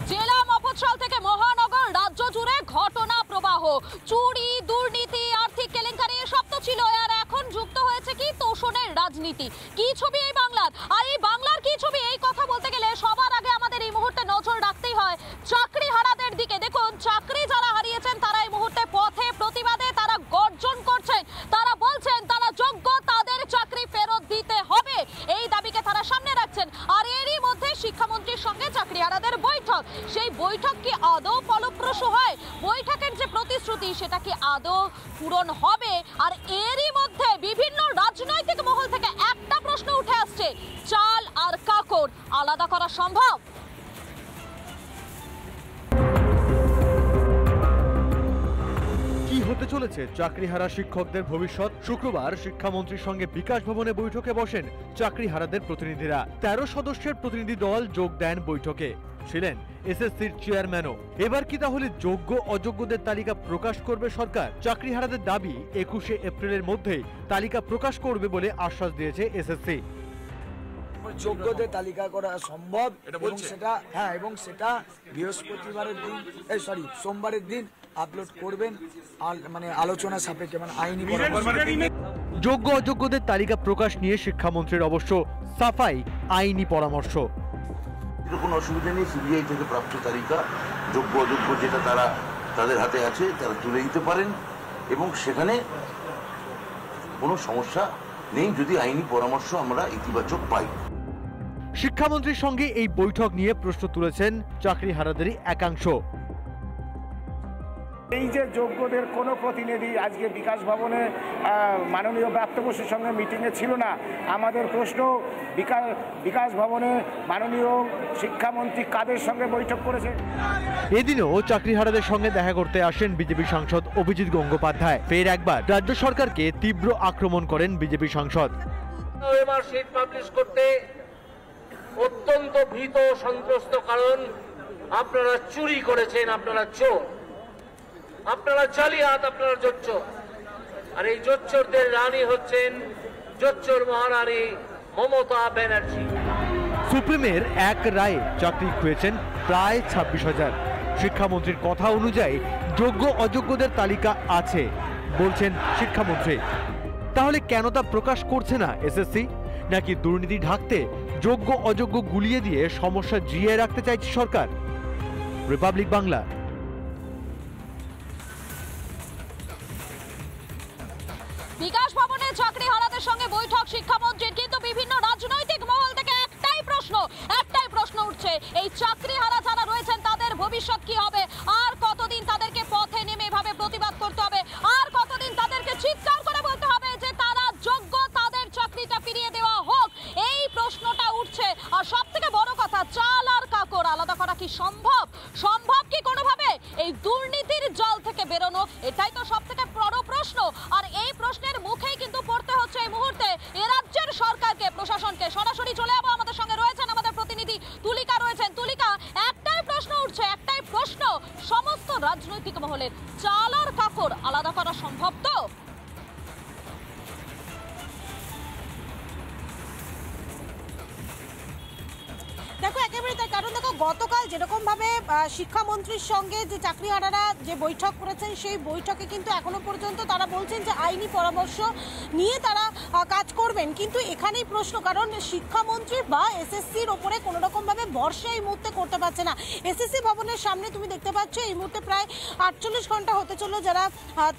জেলা মফস্বল থেকে মহানগর রাজ্য জুড়ে ঘটনা প্রবাহ, চুরি, দুর্নীতি, আর্থিক কেলেঙ্কারি সব তো ছিল, আর এখন যুক্ত হয়েছে কি তোষণের রাজনীতি। কি ছবি এই বাংলার? আর এই বাংলার কি ছবি, এই কথা বলতে গেলে সবার আগে আমাদের এই মুহূর্তে নজর রাখতেই হয় চাকরি হারাদের দিকে। দেখুন, চাকরি যারা হারিয়েছেন তারা এই মুহূর্তে পথে প্রতিবাদে তারা গর্জন করছেন, তারা বলছেন তারা যোগ্য, তাদের চাকরি ফেরত দিতে হবে, এই দাবিকে তারা সামনে রাখছেন। আর এরই মধ্যে শিক্ষামন্ত্রীর সঙ্গে চাকরি হারাদের বৈঠক, সেই বৈঠক কি আদৌ ফলপ্রসূ হয়? বৈঠকের যে প্রতিশ্রুতি সেটা কি আদৌ পূরণ হবে? আর এরই মধ্যে বিভিন্ন রাজনৈতিক মহল থেকে একটা প্রশ্ন উঠে আসছে, চাল আর কাকড় আলাদা করা সম্ভব? কি হতে চলেছে চাকরিহারা শিক্ষকদের ভবিষ্যৎ? শুক্রবার শিক্ষামন্ত্রীর সঙ্গে বিকাশ ভবনে বৈঠকে বসেন চাকরিহারাদের প্রতিনিধিরা। 13 সদস্যের প্রতিনিধি দল যোগ দেন বৈঠকে, ছিলেন এসএসসির চেয়ারম্যানও। এবার কি তাহলে যোগ্য অযোগ্যদের তালিকা প্রকাশ করবে সরকার? চাকরিহারাদের দাবি 21শে এপ্রিলের মধ্যেই তালিকা প্রকাশ করবে বলে আশ্বাস দিয়েছে এসএসসি। যোগ্যদের তালিকা করা সম্ভব এবং সেটা বৃহস্পতিবারের দিন সোমবারের দিন আপলোড করবেন, মানে আলোচনা সাপেক্ষে, মানে আইনি পরামর্শ। যোগ্য অযোগ্যদের তালিকা প্রকাশ নিয়ে শিক্ষামন্ত্রীর অবশ্য সাফাই, আইনি পরামর্শ। কোনো অসুবিধা নেই, সিবিআই থেকে প্রাপ্ত তালিকা যোগ্য অযোগ্য যেটা তাদের হাতে আছে তারা তুলে দিতে পারেন এবং সেখানে কোনো সমস্যা নেই যদি আইনি পরামর্শ আমরা ইতিবাচক পাই। শিক্ষামন্ত্রীর সঙ্গে এই বৈঠক নিয়ে প্রশ্ন তুলেছেন চাকরিহারাদেরই একাংশ। এই যে যোগ্যদের কোনো প্রতিনিধি আজকে বিকাশ ভবনে মাননীয় ব্রাত্য বসুর সঙ্গে মিটিংয়ে ছিল না। আমাদের প্রশ্ন, বিকাশ ভবনে মাননীয় শিক্ষামন্ত্রী কাদের সঙ্গে বৈঠক করেছে? এদিনও চাকরিহারাদের সঙ্গে দেখা করতে আসেন বিজেপি সাংসদ অভিজিৎ গঙ্গোপাধ্যায়। ফের একবার রাজ্য সরকারকে তীব্র আক্রমণ করেন বিজেপি সাংসদ। ওএমআর শিট পাবলিশ করতে অত্যন্ত ভীত সন্ত্রস্ত, কারণ আপনারা চুরি করেছেন, আপনারা চোর, আপনারা জালিয়াত, আপনারা জোচ্চোর। আর এই জোচ্চোরদের রানী হচ্ছেন জোচ্চোর মহারানী মমতা ব্যানার্জি। সুপ্রিমের এক রায়ে চাকরি খুঁয়েছেন প্রায় 26,000। শিক্ষামন্ত্রীর কথা অনুযায়ী যোগ্য অযোগ্যদের তালিকা আছে বলছেন শিক্ষামন্ত্রী। তাহলে কেন তা প্রকাশ করছে না এসএসসি? নাকি দুর্নীতি ঢাকতে যোগ্য অযোগ্য গুলিয়ে দিয়ে সমস্যা জিয়ে রাখতে চাইছে সরকার? রিপাবলিক বাংলা। বিকাশ ভবনে চাকরি হারাদের সঙ্গে বৈঠক শিক্ষামন্ত্রীর, কিন্তু বিভিন্ন রাজনৈতিক মহল থেকে একটাই প্রশ্ন উঠছে, এই চাকরি হারা যারা রয়েছেন তাদের ভবিষ্যৎ কি হবে? আর কতদিন তাদেরকে পথে নেমে এভাবে প্রতিবাদ করতে হবে? আর কতদিন তাদেরকে চিৎকার করে বলতে হবে যে তারা যোগ্য, তাদের চাকরিটা ফিরিয়ে দেওয়া হোক? এই প্রশ্নটা উঠছে। আর সব থেকে বড় কথা, চাল আর কাকড় আলাদা করা কি সম্ভব? কি কোনোভাবে এই দুর্নীতির জল থেকে বেরোনো? এটাই তো সব থেকে বড় প্রশ্ন। আর এই প্রশ্নের মুখেই কিন্তু পড়তে হচ্ছে এই মুহূর্তে এ রাজ্যের সরকারকে, প্রশাসনকে। সরাসরি চলে যাবো, আমাদের সঙ্গে রয়েছেন আমাদের প্রতিনিধি তুলিকা রয়েছেন। তুলিকা, একটাই প্রশ্ন উঠছে, সমস্ত রাজনৈতিক মহলের, চাল আর কাকড় আলাদা করা সম্ভব তো? দেখো, একেবারে তাই। কারণ দেখো, গতকাল যেরকম ভাবে শিক্ষামন্ত্রীর সঙ্গে যে চাকরিহারারা যে বৈঠক করেছেন, সেই বৈঠকে কিন্তু এখনো পর্যন্ত তারা বলছেন যে আইনি পরামর্শ নিয়ে তারা কাজ করবেন। কিন্তু এখানেই প্রশ্ন, কারণ শিক্ষামন্ত্রী বা এসএসসির ওপরে কোনো রকমভাবে ভরসা এই মুহূর্তে করতে পারছে না। এসএসসি ভবনের সামনে তুমি দেখতে পাচ্ছ এই মুহূর্তে প্রায় 48 ঘন্টা হতে চললো যারা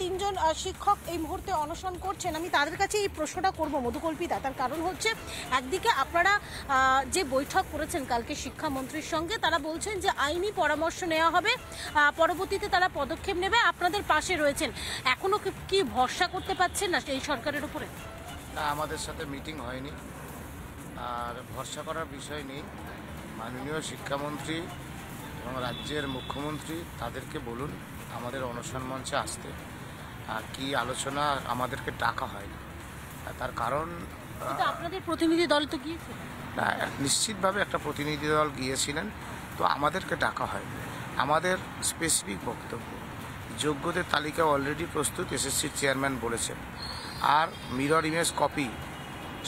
3 জন শিক্ষক এই মুহূর্তে অনশন করছেন। আমি তাদের কাছে এই প্রশ্নটা করবো, মধুকল্পিতা। তার কারণ হচ্ছে, একদিকে আপনারা যে বৈঠক করেছেন কালকে শিক্ষামন্ত্রীর সঙ্গে, তারা বলছেন যে আইনি পরামর্শ নেওয়া হবে, পরবর্তীতে তারা পদক্ষেপ নেবে, আপনাদের পাশে রয়েছেন। এখনো কি ভরসা করতে পারছেন না এই সরকারের উপরে? না, আমাদের সাথে মিটিং হয়নি, আর ভরসা করার বিষয় নেই। মাননীয় শিক্ষামন্ত্রী এবং রাজ্যের মুখ্যমন্ত্রী তাদেরকে বলুন আমাদের অনশন মঞ্চে আসতে। আর কি আলোচনা আমাদেরকে ডাকা হয়নি, তার কারণ আপনাদের প্রতিনিধি দল তো গিয়েছে। না, নিশ্চিতভাবে একটা প্রতিনিধি দল গিয়েছিলেন, তো আমাদেরকে ডাকা হয়নি। আমাদের স্পেসিফিক বক্তব্য, যোগ্যদের তালিকা অলরেডি প্রস্তুত, এসএসসির চেয়ারম্যান বলেছেন। আর মিরর ইমেজ কপি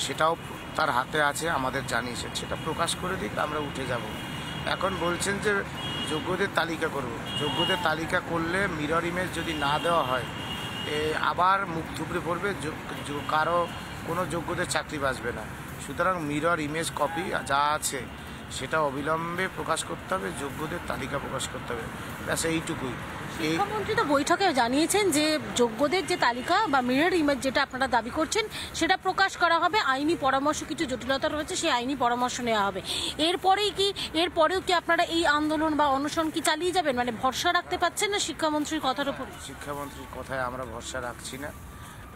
সেটাও তার হাতে আছে, আমাদের জানিয়েছেন, সেটা প্রকাশ করে দিক, আমরা উঠে যাব। এখন বলছেন যে যোগ্যদের তালিকা করব। যোগ্যদের তালিকা করলে মিরর ইমেজ যদি না দেওয়া হয় আবার মুখ থুবড়ে পড়বে, কারো কোনো যোগ্যদের চাকরি বাঁচবে না। সুতরাং মিরর ইমেজ কপি যা আছে সেটা অবিলম্বে প্রকাশ করতে হবে, যোগ্যদের তালিকা প্রকাশ করতে হবে, ব্যাস এইটুকুই। মুখ্যমন্ত্রী তো বৈঠকে জানিয়েছেন যে যোগ্যদের যে তালিকা বা মিরর ইমেজ যেটা আপনারা দাবি করছেন সেটা প্রকাশ করা হবে, আইনি পরামর্শ কিছু জটিলতা রয়েছে সেই আইনি পরামর্শ নেওয়া হবে। এরপরেও কি আপনারা এই আন্দোলন বা অনশন কি চালিয়ে যাবেন? মানে ভরসা রাখতে পারছেন না শিক্ষামন্ত্রীর কথার উপর? শিক্ষামন্ত্রীর কথায় আমরা ভরসা রাখছি না।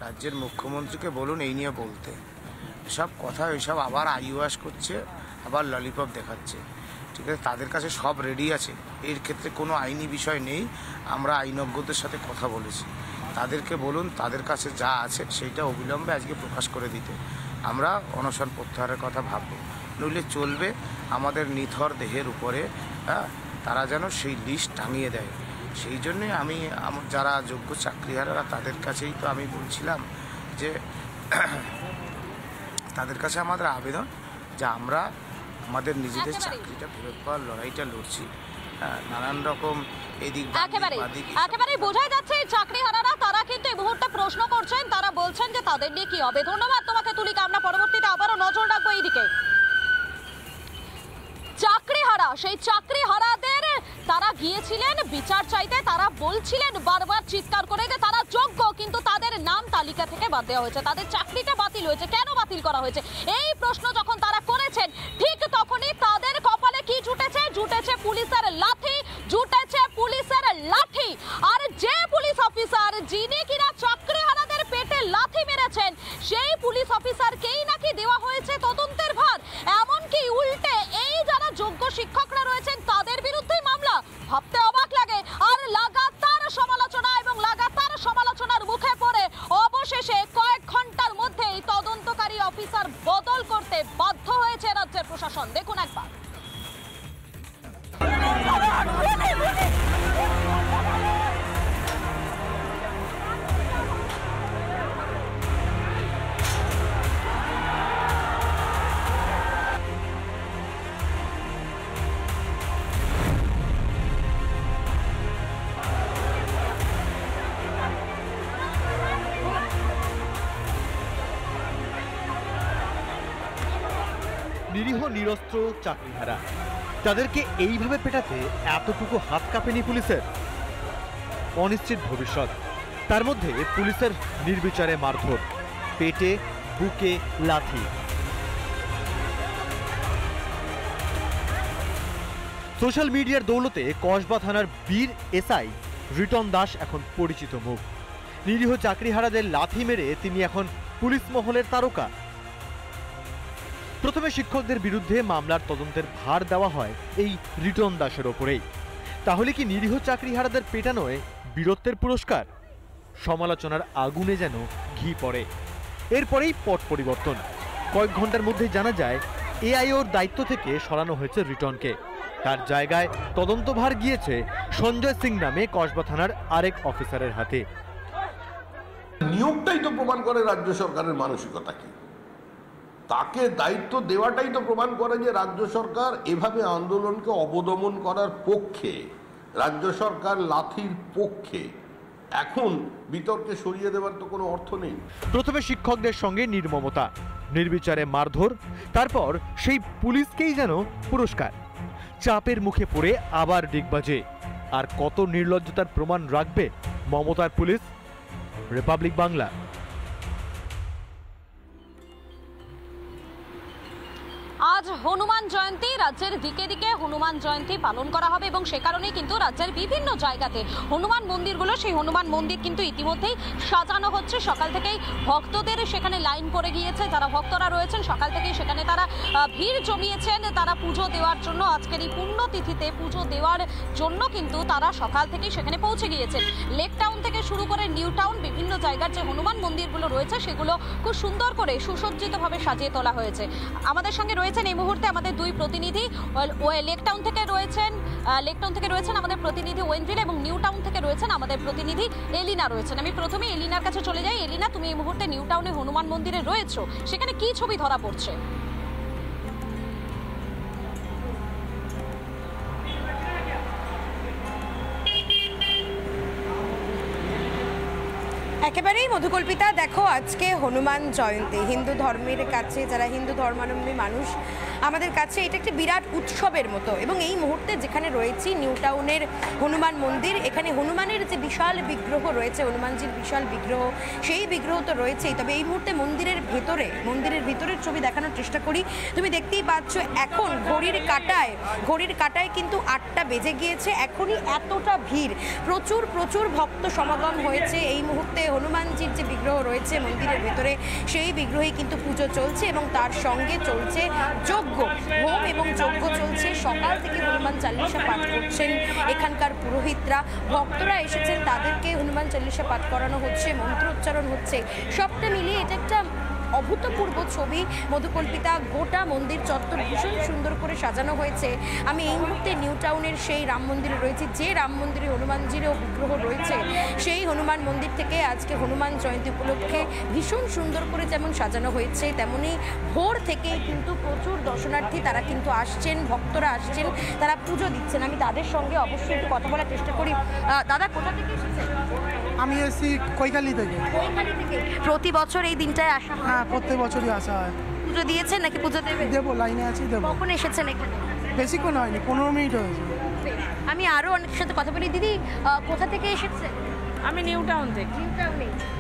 রাজ্যের মুখ্যমন্ত্রীকে বলুন এই নিয়ে বলতে। এসব কথা এসব আবার আইওয়াস করছে, আবার ললিপপ দেখাচ্ছে, ঠিক আছে? তাদের কাছে সব রেডি আছে, এর ক্ষেত্রে কোনো আইনি বিষয় নেই। আমরা আইনজ্ঞদের সাথে কথা বলেছি, তাদেরকে বলুন তাদের কাছে যা আছে সেইটা অবিলম্বে আজকে প্রকাশ করে দিতে। আমরা অনশন প্রত্যাহারের কথা ভাবব, নইলে চলবে আমাদের নিথর দেহের উপরে তারা যেন সেই লিস্ট টাঙিয়ে দেয়। সেই জন্যই আমি যারা যোগ্য চাকরিহারারা তাদের কাছেই তো আমি বলছিলাম যে তাদের কাছে আমাদের আবেদন যে আমরা আমাদের নিজেদের চাকরিটা ফেরত পাওয়ার লড়াইটা লড়ছি। নানান রকম এদিক একেবারেই বোঝা যাচ্ছে চাকরিহারারা তারা কিন্তু এই মুহূর্তে প্রশ্ন করছেন, তারা বলছেন যে তাদের নিয়ে কি হবে। ধন্যবাদ তোমাকে তুলিকা, আমরা পরবর্তীতে আবারও নজর রাখবো এইদিকে। চাকরিহারা, সেই চাকরিহারাদের তারা গিয়েছিলেন বিচার চাইতে, তারা বলছিলেন বারবার চিৎকার করে যে তারা যোগ্য, কিন্তু তাদের নাম তালিকা থেকে বাদ দেওয়া হয়েছে, তাদের চাকরিটা বাতিল হয়েছে। কেন বাতিল করা হয়েছে এই প্রশ্ন যখন তারা করেছেন, ঠিক তখনই তাদের কপালে কি জুটেছে? জুটেছে পুলিশের লাঠি, জুটেছে পুলিশের লাঠি। আর যে পুলিশ অফিসার যিনি কিনা চাকরিহারাদের পেটে লাথি মেরেছেন, সেই পুলিশ অফিসারকেই নাকি দেওয়া হয়েছে তদন্তের ভার। এমনকি উল্টে এই যারা যোগ্য শিক্ষকরা রয়েছেন তাদের বিরুদ্ধে মামলা, ভাবতে অবাক লাগে। আর লাগাতার সমালোচনা এবং লাগাতার সমালোচনার মুখে পড়ে অবশেষে কয়েক ঘন্টার মধ্যেই তদন্তকারী অফিসার বদল করতে বাধ্য হয়েছে রাজ্যের প্রশাসন। দেখুন একবার। নিরীহ নিরস্ত্র চাকরিহারা, তাদেরকে এইভাবে পেটাতে এতটুকু হাত কাঁপেনি পুলিশের? অনিশ্চিত ভবিষ্যৎ, তার মধ্যে পুলিশের নির্বিচারে মারধর, পেটে বুকে লাথি। সোশ্যাল মিডিয়ার দৌলতে কসবা থানার বীর এসআই রিটন দাস এখন পরিচিত মুখ। নিরীহ চাকরিহারাদের লাথি মেরে তিনি এখন পুলিশ মহলের তারকা। প্রথমে শিক্ষকদের বিরুদ্ধে মামলার তদন্তের ভার দেওয়া হয় এই রিটন দাসের ওপরেই। তাহলে কি নিরীহ চাকরিহারাদের পেটানোয় বীরত্বের পুরস্কার? সমালোচনার আগুনে যেন ঘি পড়ে। এরপরেই পট পরিবর্তন। কয়েক ঘন্টার মধ্যেই জানা যায় এআইওর দায়িত্ব থেকে সরানো হয়েছে রিটনকে। তার জায়গায় তদন্তভার গিয়েছে সঞ্জয় সিং নামে কসবা থানার আরেক অফিসারের হাতে। নিয়োগটাই তো প্রমাণ করে রাজ্য সরকারের মানসিকতা কি, তাকে দায়িত্ব দেওয়াটাই তো প্রমাণ করে যে রাজ্য সরকার এভাবে আন্দোলনকে অবদমন করার পক্ষে, রাজ্য সরকার লাথির পক্ষে। এখন বিতর্কে সরিয়ে দেওয়ার তো কোনো অর্থ নেই। প্রথমে শিক্ষকদের সঙ্গে নির্মমতা, নির্বিচারে মারধর, তারপর সেই পুলিশকেই যেন পুরস্কার। চাপের মুখে পড়ে আবার ডিগবাজে। আর কত নির্লজ্জতার প্রমাণ রাখবে মমতার পুলিশ? রিপাবলিক বাংলা। আজ হনুমান জয়ন্তী, রাজ্যের দিকে দিকে হনুমান জয়ন্তী পালন করা হবে এবং সে কারণেই কিন্তু রাজ্যের বিভিন্ন জায়গাতে হনুমান মন্দিরগুলো, সেই হনুমান মন্দির কিন্তু ইতিমধ্যেই সাজানো হচ্ছে। সকাল থেকেই ভক্তদের সেখানে লাইন পড়ে গিয়েছে, যারা ভক্তরা রয়েছেন সকাল থেকেই সেখানে তারা ভিড় জমিয়েছেন তারা পুজো দেওয়ার জন্য। আজকের এই পুণ্যতিথিতে পুজো দেওয়ার জন্য কিন্তু তারা সকাল থেকেই সেখানে পৌঁছে গিয়েছেন। লেক টাউন থেকে শুরু করে নিউ টাউন, বিভিন্ন জায়গার যে হনুমান মন্দিরগুলো রয়েছে সেগুলো খুব সুন্দর করে সুসজ্জিতভাবে সাজিয়ে তোলা হয়েছে। আমাদের সঙ্গে রয়েছে রয়েছেন এই মুহূর্তে আমাদের দুই প্রতিনিধি। লেক টাউন থেকে রয়েছেন আমাদের প্রতিনিধি ওয়েন্ড্রিল এবং নিউ টাউন থেকে রয়েছেন আমাদের প্রতিনিধি এলিনা রয়েছেন। আমি প্রথমে এলিনার কাছে চলে যাই। এলিনা, তুমি এই মুহূর্তে নিউ টাউনে হনুমান মন্দিরে রয়েছো, সেখানে কি ছবি ধরা পড়ছে? একেবারেই মধুকল্পিতা, দেখো আজকে হনুমান জয়ন্তী। হিন্দু ধর্মের কাছে, যারা হিন্দু ধর্মাবলম্বী মানুষ, আমাদের কাছে এটা একটি বিরাট উৎসবের মতো। এবং এই মুহূর্তে যেখানে রয়েছি নিউ টাউনের হনুমান মন্দির, এখানে হনুমানের যে বিশাল বিগ্রহ রয়েছে, হনুমানজির বিশাল বিগ্রহ, সেই বিগ্রহ তো রয়েছেই। তবে এই মুহূর্তে মন্দিরের ভেতরের ছবি দেখানোর চেষ্টা করি। তুমি দেখতেই পাচ্ছ এখন ঘড়ির কাঁটায় কিন্তু 8টা বেজে গিয়েছে। এখনই এতটা ভিড়, প্রচুর ভক্ত সমাগম হয়েছে। এই মুহূর্তে হনুমানজির যে বিগ্রহ রয়েছে মন্দিরের ভেতরে, সেই বিগ্রহে কিন্তু পুজো চলছে এবং তার সঙ্গে চলছে যজ্ঞ, হোম এবং যজ্ঞ চলছে। সকাল থেকে হনুমান চালিসা পাঠ করছেন এখানকার পুরোহিতরা। ভক্তরা এসেছেন, তাদেরকে হনুমান চালিসা পাঠ করানো হচ্ছে, মন্ত্র উচ্চারণ হচ্ছে। সবটা মিলিয়ে এটা একটা অভূতপূর্ব ছবি মধুকল্পিতা। গোটা মন্দির চত্বর ভীষণ সুন্দর করে সাজানো হয়েছে। আমি এই মুহূর্তে নিউ টাউনের সেই রাম মন্দিরে রয়েছি, যে রাম মন্দিরে হনুমানজিরও বিগ্রহ রয়েছে। সেই হনুমান মন্দির থেকে আজকে হনুমান জয়ন্তী উপলক্ষে ভীষণ সুন্দর করে যেমন সাজানো হয়েছে, তেমনি ভোর থেকে কিন্তু প্রচুর দর্শনার্থী তারা কিন্তু আসছেন, ভক্তরা আসছেন, তারা পুজো দিচ্ছেন। আমি তাদের সঙ্গে অবশ্যই একটু কথা বলার চেষ্টা করি। দাদা, কোথা থেকে এসেছেন? আমি এসেছি কৈখালি থেকে। প্রতি বছর এই দিনটায় আসা? হ্যাঁ, প্রত্যেক বছরই আসা হয়। পুজো দিয়েছেন নাকি পুজো দেবেন? দেবো, লাইনে আছি, দেবো। কখন এসেছেন এখানে? বেশিক্ষণ হয়নি, 15 মিনিট হয়েছে। আমি আরও অনেকের সাথে কথা বলি। দিদি, কোথা থেকে এসেছে? আমি নিউ টাউন থেকে।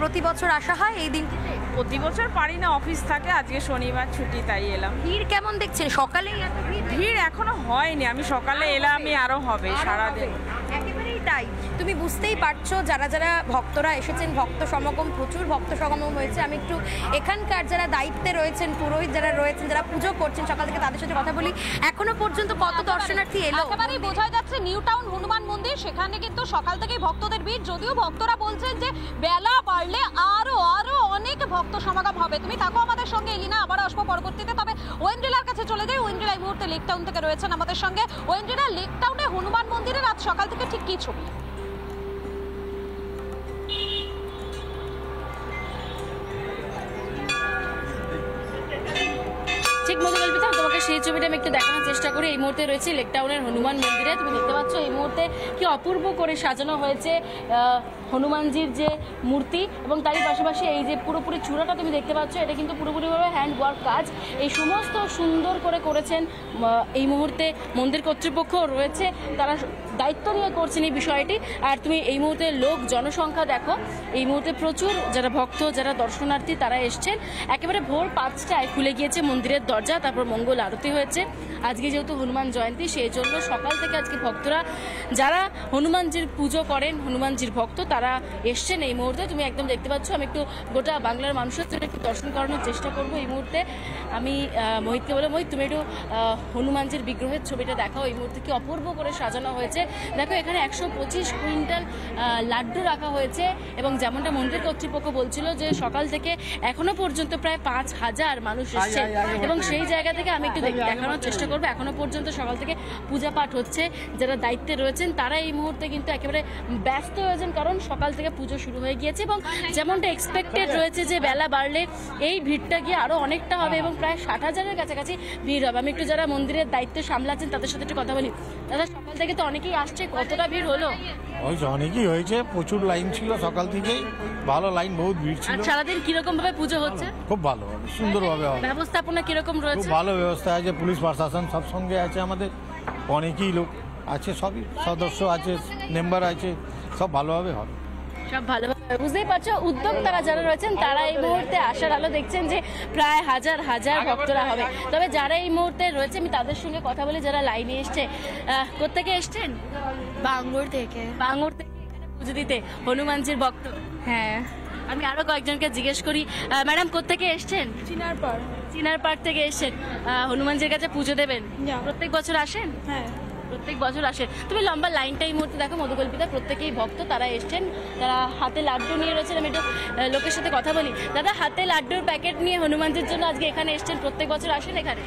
প্রতি বছর আসা হয় এই দিনটিতে? প্রতি বছর পারি না, অফিস থাকে, আজকে শনিবার ছুটি, তাই এলাম। ভিড় কেমন দেখছেন? সকালেই এত ভিড় এখনো হয়নি, আমি সকালে এলাম, আরো হবে সারাদিন। একেবারেই তাই। তুমি বুঝতেই পারছো যারা ভক্তরা এসেছেন, ভক্ত সমাগম, প্রচুর ভক্ত সমাগম হয়েছে। আমি একটু এখানকার যারা দায়িত্বে রয়েছেন, পুরোহিত যারা রয়েছেন, যারা পুজো করছেন সকাল থেকে, তাদের সাথে কথা বলি। এখনো পর্যন্ত কত দর্শনার্থী এলো? একেবারেই বোঝা যাচ্ছে নিউ টাউন হনুমান মন্দির, সেখানে কিন্তু সকাল থেকেই ভক্তদের ভিড়। যদিও ভক্তরা বলছেন যে বেলা বাড়লে আরো অনেক ভক্ত সমাগম হবে। তুমি থাকো আমাদের সঙ্গে এলিনা, আবার আসবো পরবর্তীতে। তবে ওয়েন্ড্রিলার কাছে চলে যাই। ওয়েন্ড্রিলা এই মুহূর্তে লেক টাউন থেকে রয়েছেন আমাদের সঙ্গে। ওয়েন্ড্রিলা, লেক টাউনে হনুমান মন্দিরে রাত সকাল থেকে ঠিক কি ছবি? ঠিক মধুকল্পিতা, তোমাকে সেই ছবিটা আমি একটু দেখানোর চেষ্টা করি। এই মুহূর্তে রয়েছে লেক টাউনের হনুমান মন্দিরে। তুমি দেখতে পাচ্ছ এই মুহূর্তে কি অপূর্ব করে সাজানো হয়েছে হনুমানজির যে মূর্তি, এবং তারই পাশাপাশি এই যে পুরোপুরি চূড়াটা তুমি দেখতে পাচ্ছ, এটা কিন্তু পুরোপুরিভাবে হ্যান্ড ওয়ার্ক কাজ। এই সমস্ত সুন্দর করে করেছেন এই মুহূর্তে মন্দির কর্তৃপক্ষ রয়েছে, তারা দায়িত্ব নিয়ে করছেন এই বিষয়টি। আর তুমি এই মুহূর্তে জনসংখ্যা দেখো, এই মুহূর্তে প্রচুর যারা ভক্ত, যারা দর্শনার্থী, তারা এসছেন। একেবারে ভোর 5টায় খুলে গিয়েছে মন্দিরের দরজা, তারপর মঙ্গল আরতি হয়েছে। আজকে যেহেতু হনুমান জয়ন্তী, সেই জন্য সকাল থেকে আজকে ভক্তরা যারা হনুমানজির পুজো করেন, হনুমানজির ভক্ত, তারা এসছেন এই মুহূর্তে। তুমি একদম দেখতে পাচ্ছ। আমি একটু গোটা বাংলার মানুষের জন্য একটু দর্শন করানোর চেষ্টা করবো এই মুহূর্তে। আমি মোহিতকে বলে, মোহিত তুমি একটু হনুমানজির বিগ্রহের ছবিটা দেখাও। এই মুহূর্তে কি অপূর্ব করে সাজানো হয়েছে। দেখো এখানে 125 কুইন্টাল লাড্ডু রাখা হয়েছে, এবং যেমনটা মন্দির কর্তৃপক্ষ বলছিল যে সকাল থেকে এখনো পর্যন্ত প্রায় 5000 মানুষ এসছে, এবং সেই জায়গা থেকে আমি একটু দেখানোর চেষ্টা করবো। এখনো পর্যন্ত সকাল থেকে পূজা পাঠ হচ্ছে। যারা দায়িত্বে রয়েছেন তারা এই মুহূর্তে কিন্তু একেবারে ব্যস্ত হয়েছেন, কারণ সকাল থেকে পুজো শুরু হয়ে গিয়েছে, এবং যেমনটা এক্সপেক্টেড রয়েছে যে বেলা বাড়লে এই ভিড়টা গিয়ে আরো অনেকটা হবে, এবং প্রায় 60,000-এর কাছাকাছি ভিড় হবে। আমি একটু যারা মন্দিরের দায়িত্ব সামলাচ্ছেন তাদের সাথে একটু কথা বলি। দাদা, সকাল থেকে তো অনেকেই আসছে, কতটা ভিড় হলো? অনেকই হয়েছে, প্রচুর লাইন ছিল সকাল থেকেই, ভালো লাইন, বহুত ভিড় ছিল। সারাদিন কিরকম ভাবে পুজো হচ্ছে? খুব ভালো, সুন্দরভাবে হবে। ব্যবস্থাপনা কিরকম রয়েছে? খুব ভালো ব্যবস্থা আছে, পুলিশ প্রশাসন সব সঙ্গে আছে, আমাদের অনেকেই লোক আছে, সবই সদস্য আছে, মেম্বার আছে, সব ভালোভাবে হবে। সব ভালোভাবে, বুঝতেই পারছো উদ্যোক্তারা যারা রয়েছেন তারা এই মুহূর্তে আশার আলো দেখছেন যে প্রায় হাজার হাজার ভক্তরা হবে। তবে যারা এই মুহূর্তে রয়েছে আমি তাদের সঙ্গে কথা বলি, যারা লাইনে এসছে। কোত্থেকে এসছেন? বাঙ্গুর থেকে। বাঙ্গুর থেকে এখানে পুজো দিতে, হনুমানজির ভক্ত? হ্যাঁ। আমি আরো কয়েকজনকে জিজ্ঞেস করি। ম্যাডাম, কোত্থেকে এসছেন? চিনার পাড় থেকে এসছেন হনুমানজির কাছে পুজো দেবেন। প্রত্যেক বছর আসেন? হ্যাঁ, প্রত্যেক বছর আসেন। তুমি লম্বা লাইনটা এই মুহূর্তে দেখো মধুকল্পিতা, প্রত্যেকেই ভক্ত, তারা এসছেন, তারা হাতে লাড্ডু নিয়ে রয়েছেন। আমি একটু লোকের সাথে কথা বলি। দাদা, হাতে লাড্ডুর প্যাকেট নিয়ে হনুমানজির জন্য আজকে এখানে এসছেন, প্রত্যেক বছর আসেন এখানে?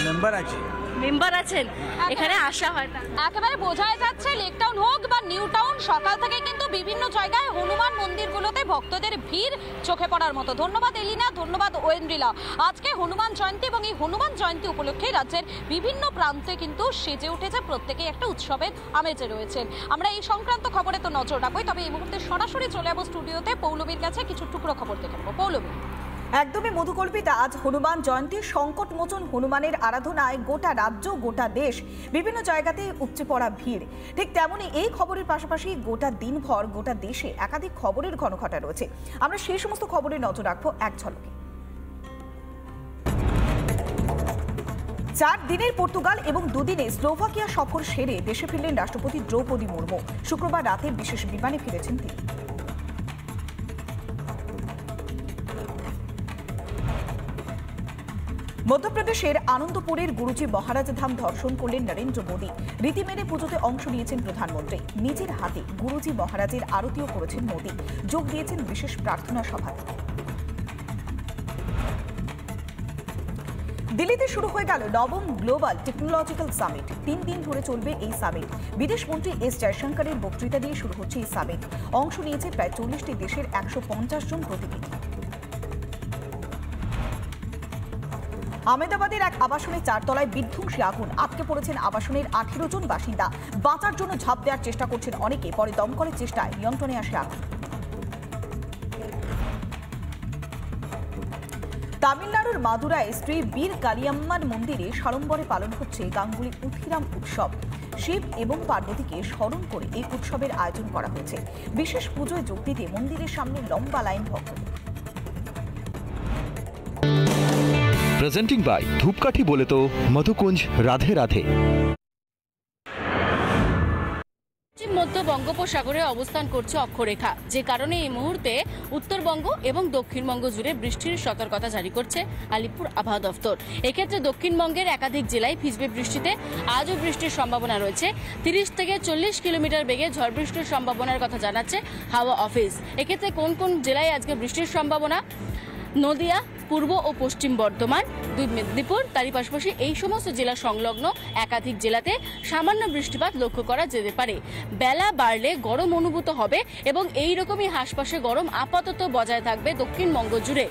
মেম্বার আছে। মেম্বার আছেন, এখানে আসা হয় না। একেবারে বোঝাই যাচ্ছে লেক টাউন হোক বা নিউ টাউন, সকাল থেকে কিন্তু বিভিন্ন জায়গায় হনুমান মন্দিরগুলোতে ভক্তদের ভিড় চোখে পড়ার মতো। ধন্যবাদ এলিনা, ধন্যবাদ ঐন্দ্রিলা। আজকে হনুমান জয়ন্তী এবং এই হনুমান জয়ন্তী উপলক্ষে রাজ্যের বিভিন্ন প্রান্তে কিন্তু সেজে উঠেছে, প্রত্যেকেই একটা উৎসবের আমেজে রয়েছেন। আমরা এই সংক্রান্ত খবরে তো নজর রাখবো, তবে এই মুহূর্তে সরাসরি চলে যাবো স্টুডিওতে পৌলমীর কাছে, কিছু টুকরো খবর দেখে নেবো। পৌলমী। একদমই মধুকল্পিতা, আজ হনুমান জয়ন্তী, সংকটমোচন হনুমানের আরাধনায় গোটা রাজ্য গোটা দেশ বিভিন্ন জায়গাতে উপচে পড়া ভিড়। ঠিক তেমনই এই খবরের পাশাপাশি গোটা দিনভর গোটা দেশে একাধিক খবরের ঘনঘটা রয়েছে। আমরা সেই সমস্ত খবরে নজর রাখবো এক ঝলকে। 4 দিনের পর্তুগাল এবং 2 দিনে স্লোভাকিয়া সফর সেরে দেশে ফিরলেন রাষ্ট্রপতি দ্রৌপদী মুর্মু। শুক্রবার রাতে বিশেষ বিমানে ফিরেছেন তিনি। মধ্যপ্রদেশের আনন্দপুরের গুরুজি মহারাজ ধাম দর্শন করলেন নরেন্দ্র মোদী। রীতি মেনে পুজোতে অংশ নিয়েছেন প্রধানমন্ত্রী। নিজের হাতে গুরুজি মহারাজের আরতিও করেছেন মোদী। যোগ দিয়েছেন বিশেষ প্রার্থনা সভায়। দিল্লিতে শুরু হয়ে গেল নবম গ্লোবাল টেকনোলজিক্যাল সামিট। 3 দিন ধরে চলবে এই সামিট। বিদেশমন্ত্রী এস জয়শঙ্করের বক্তৃতা দিয়ে শুরু হচ্ছে এই সামিট। অংশ নিয়েছে প্রায় 40টি দেশের 150 জন প্রতিনিধি। আহমেদাবাদের এক আবাসনের 4 তলায় বিধ্বংসী আগুন। আটকে পড়েছেন আবাসনের 18 জন বাসিন্দা। বাঁচার জন্য ঝাঁপ দেওয়ার চেষ্টা করছেন অনেকে, পরে দমকলের চেষ্টায় নিয়ন্ত্রণে আসে আগুন। তামিলনাড়ুর মাদুরায় শ্রী বীর কালিয়াম্মার মন্দিরে সাড়ম্বরে পালন হচ্ছে গাঙ্গুলি উথিরাম উৎসব। শিব এবং পার্বতীকে স্মরণ করে এই উৎসবের আয়োজন করা হয়েছে। বিশেষ পুজোয় যোগ দিতে মন্দিরের সামনে লম্বা লাইন ভক্তদের। প্রেজেন্টিং বাই ধূপকাঠি বলে তো মধুকুঞ্জ রাধে রাধে। পশ্চিম মধ্য বঙ্গোপসাগরে অবস্থান করছে অক্ষরেখা, যে কারণে এই মুহূর্তে উত্তরবঙ্গ এবং দক্ষিণবঙ্গ জুড়ে বৃষ্টির সতর্কতা জারি করছে আলিপুর আবহাওয়া দফতর। এক্ষেত্রে দক্ষিণবঙ্গের একাধিক জেলায় ভিজবে বৃষ্টিতে। আজও বৃষ্টির সম্ভাবনা রয়েছে। 30 থেকে 40 কিলোমিটার বেগে ঝড় বৃষ্টির সম্ভাবনার কথা জানাচ্ছে হাওয়া অফিস। এক্ষেত্রে কোন কোন জেলায় আজকে বৃষ্টির সম্ভাবনা? নদিয়া, পূর্ব ও পশ্চিম বর্ধমান, 2 মেদিনীপুর, তারই পাশাপাশি এই সমস্ত জেলা সংলগ্ন একাধিক জেলাতে সামান্য বৃষ্টিপাত লক্ষ্য করা যেতে পারে। বেলা বাড়লে গরম অনুভূত হবে এবং এই রকমই হাঁসফাঁসে গরম আপাতত বজায় থাকবে দক্ষিণবঙ্গ জুড়ে।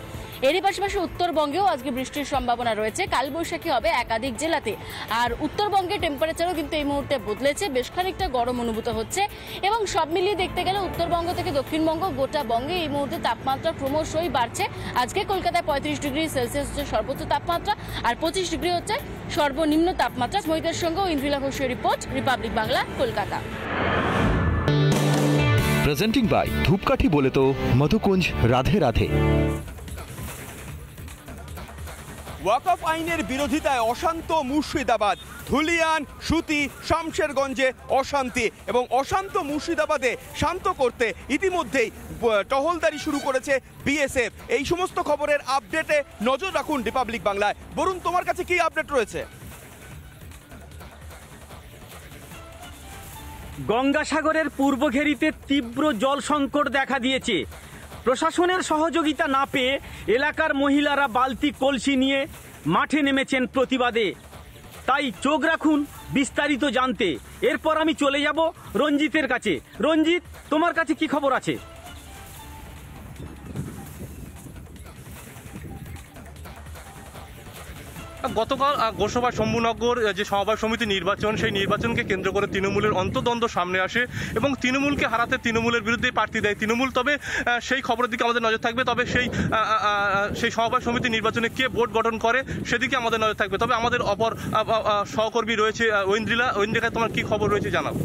এরই পাশাপাশি উত্তরবঙ্গেও আজকে বৃষ্টির সম্ভাবনা রয়েছে। কালবৈশাখী হবে একাধিক জেলাতে। আর উত্তরবঙ্গের টেম্পারেচারও কিন্তু এই মুহূর্তে বদলেছে, বেশ খানিকটা গরম অনুভূত হচ্ছে। এবং সব মিলিয়ে দেখতে গেলে উত্তরবঙ্গ থেকে দক্ষিণবঙ্গ গোটা বঙ্গে এই মুহূর্তে তাপমাত্রা ক্রমশই বাড়ছে। আজকে কলকাতায় 35 ডিগ্রি সেলসিয়াস হচ্ছে সর্বোচ্চ তাপমাত্রা, আর 25 ডিগ্রি হচ্ছে সর্বনিম্ন তাপমাত্রা। মহিতার সঙ্গে ইন্দ্রিলা ঘোষের report, Republic Bangla, Kolkata. Presenting by ধূপকাঠি বলে তো মধুকুঞ্জ রাধে রাধে। ওয়াকফ আইনের বিরোধিতায় অশান্ত মুর্শিদাবাদ, ধুলিয়ান, সুতি, শামশেরগঞ্জে অশান্তি এবং অশান্ত মুর্শিদাবাদে শান্ত করতে ইতিমধ্যেই টহলদারি শুরু করেছে বিএসএফ। এই সমস্ত খবরের আপডেটে নজর রাখুন রিপাবলিক বাংলায়। বরুণ, তোমার কাছে কি আপডেট রয়েছে? গঙ্গাসাগরের পূর্ব ঘেরিতে তীব্র জল সংকট দেখা দিয়েছে। প্রশাসনের সহযোগিতা না পেয়ে এলাকার মহিলারা বালতি কলসি নিয়ে মাঠে নেমেছেন প্রতিবাদে। তাই চোখ রাখুন বিস্তারিত জানতে। এরপর আমি চলে যাব রঞ্জিতের কাছে। রঞ্জিত, তোমার কাছে কি খবর আছে? গতকাল গোসবা শম্ভুনগর যে সমবায় সমিতি নির্বাচন, সেই নির্বাচনকে কেন্দ্র করে তৃণমূলের অন্তদ্বন্দ্ব সামনে আসে এবং তৃণমূলকে হারাতে তৃণমূলের বিরুদ্ধে প্রার্থী দেয় তৃণমূল। তবে সেই খবরের দিকে আমাদের নজর থাকবে। তবে সেই সমবায় সমিতি নির্বাচনে কে বোর্ড গঠন করে সেদিকে আমাদের নজর থাকবে। তবে আমাদের অপর সহকর্মী রয়েছে ঐন্দ্রিলা। ঐন্দ্রিলা, তোমার কি খবর রয়েছে জানাও।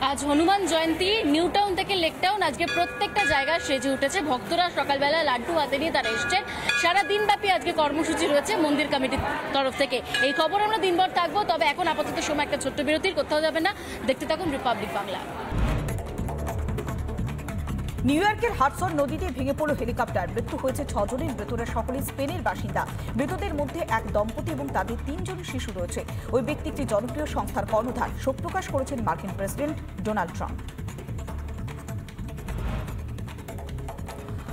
আজ হনুমান জয়ন্তী। নিউ টাউন থেকে লেক টাউন আজকে প্রত্যেকটা জায়গায় সেজে উঠেছে। ভক্তরা সকালবেলা লাড্ডু হাতে নিয়ে তারা এসছেন। সারা দিনব্যাপী আজকে কর্মসূচি রয়েছে মন্দির কমিটির তরফ থেকে। এই খবর আমরা দিনভর থাকবো। তবে এখন আপাতত সময় একটা ছোট্ট বিরতির, কোথাও যাবে না, দেখতে থাকুন রিপাবলিক বাংলা। নিউ ইয়র্কের হাডসন নদীতে ভেঙে পড়ল হেলিকপ্টার। মৃত্যু হয়েছে 6 জনের। মৃতরা সকলে স্পেনের বাসিন্দা। মৃতদের মধ্যে এক দম্পতি এবং তাদের 3 জন শিশু রয়েছে। ওই ব্যক্তি একটি জনপ্রিয় সংস্থার কর্ণধার। শোক প্রকাশ করেছেন মার্কিন প্রেসিডেন্ট ডোনাল্ড ট্রাম্প।